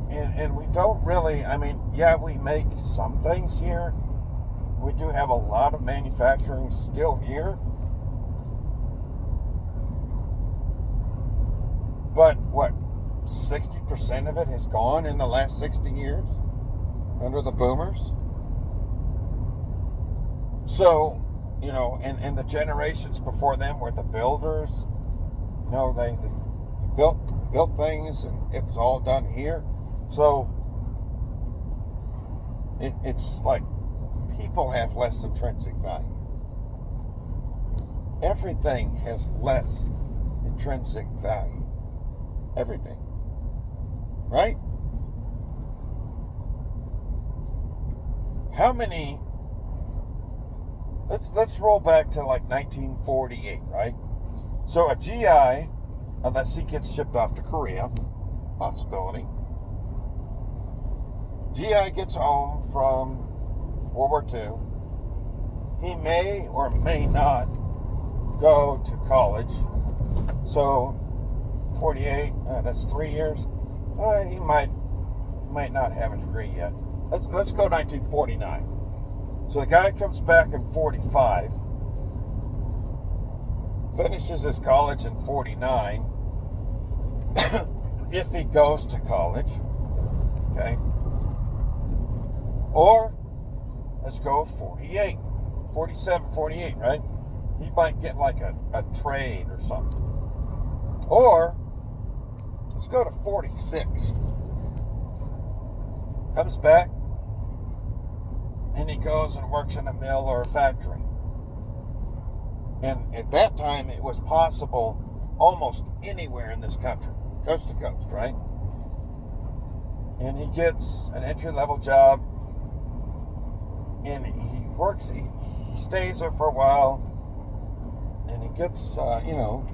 and we don't really, I mean, yeah, we make some things here. We do have a lot of manufacturing still here. But what, 60% of it has gone in the last 60 years under the boomers? So, you know, and the generations before them were the builders. You know, they built things, and it was all done here. So it's like people have less intrinsic value. Everything has less intrinsic value. Everything. Right? How many... Let's roll back to like 1948, right? So a GI, unless he gets shipped off to Korea, possibility. GI gets home from World War II. He may or may not go to college. So 48, that's 3 years. He might not have a degree yet. Let's go 1949. So the guy comes back in 45, finishes his college in 49, if he goes to college, okay? Or, let's go 48, 47, 48, right? He might get like a trade or something. Or, let's go to 46. Comes back, and he goes and works in a mill or a factory. And at that time, it was possible almost anywhere in this country, coast to coast, right? And he gets an entry-level job and he works, he stays there for a while, and he gets,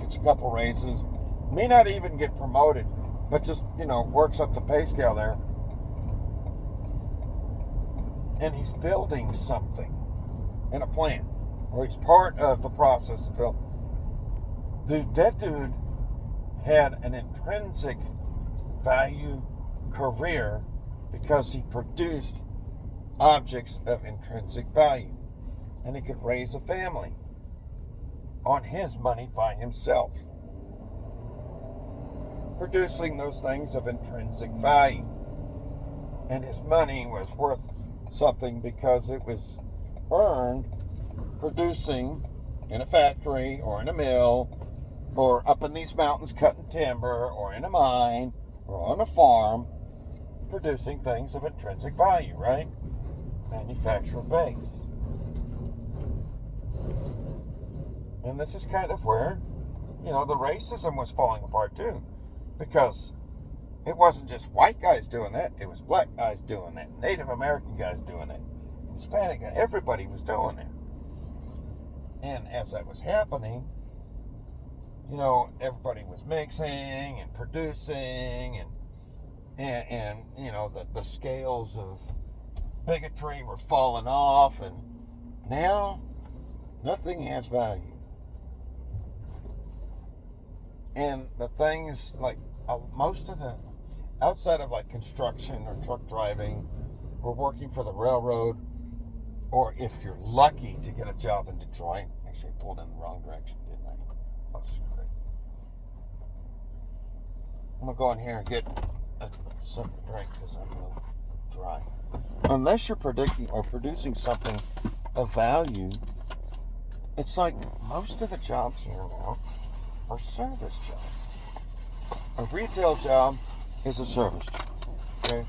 gets a couple raises, may not even get promoted, but just, works up the pay scale there. And he's building something in a plant, or he's part of the process of building. That dude had an intrinsic value career because he produced objects of intrinsic value, and he could raise a family on his money by himself, producing those things of intrinsic value. And his money was worth something because it was earned producing in a factory or in a mill or up in these mountains cutting timber or in a mine or on a farm, producing things of intrinsic value, right? Manufacturer base. And this is kind of where, the racism was falling apart too, because it wasn't just white guys doing that, it was black guys doing that, Native American guys doing it, Hispanic guys, everybody was doing it. And as that was happening, everybody was mixing and producing, and the scales of bigotry were falling off, and now nothing has value. And the things like most of the outside of like construction or truck driving or working for the railroad, or if you're lucky to get a job in Detroit. Actually, I pulled in the wrong direction, didn't I? Oh, screw it. I'm going to go in here and get something to drink because I'm a little dry. Unless you're predicting or producing something of value, it's like most of the jobs here now are service jobs. A retail job is a service job. Okay?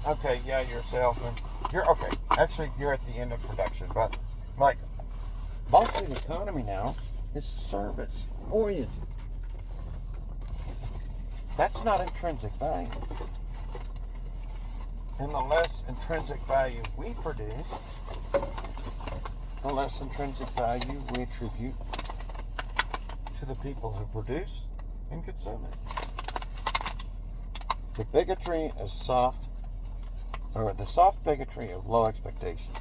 Okay, yeah, you're a salesman. You're okay. Actually, you're at the end of production, but like most of the economy now is service oriented. That's not intrinsic value. And the less intrinsic value we produce, the less intrinsic value we attribute to the people who produce and consume it. The bigotry is the soft bigotry of low expectations.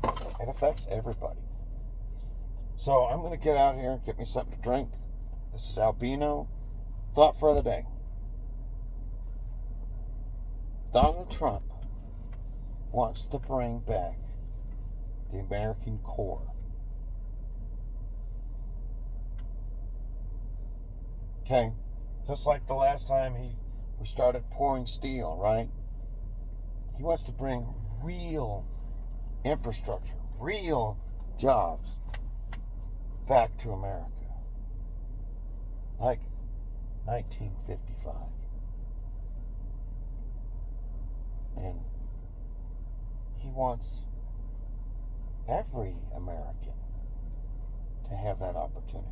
It affects everybody. So I'm going to get out here and get me something to drink. This is AL-BINO. Thought for the day. Donald Trump wants to bring back the American core. Okay? Just like the last time we started pouring steel, right? He wants to bring real infrastructure, real jobs back to America. Like 1955. And he wants every American to have that opportunity.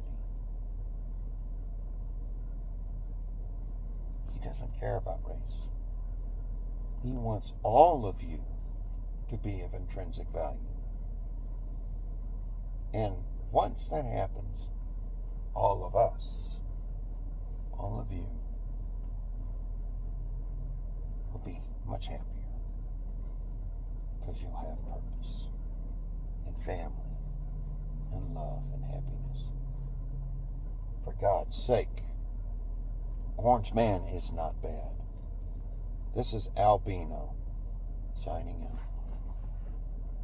He doesn't care about race. He wants all of you to be of intrinsic value. And once that happens, all of us, all of you, will be much happier. Because you'll have purpose, and family, and love, and happiness. For God's sake, Orange Man is not bad. This is AL-BINO, signing out.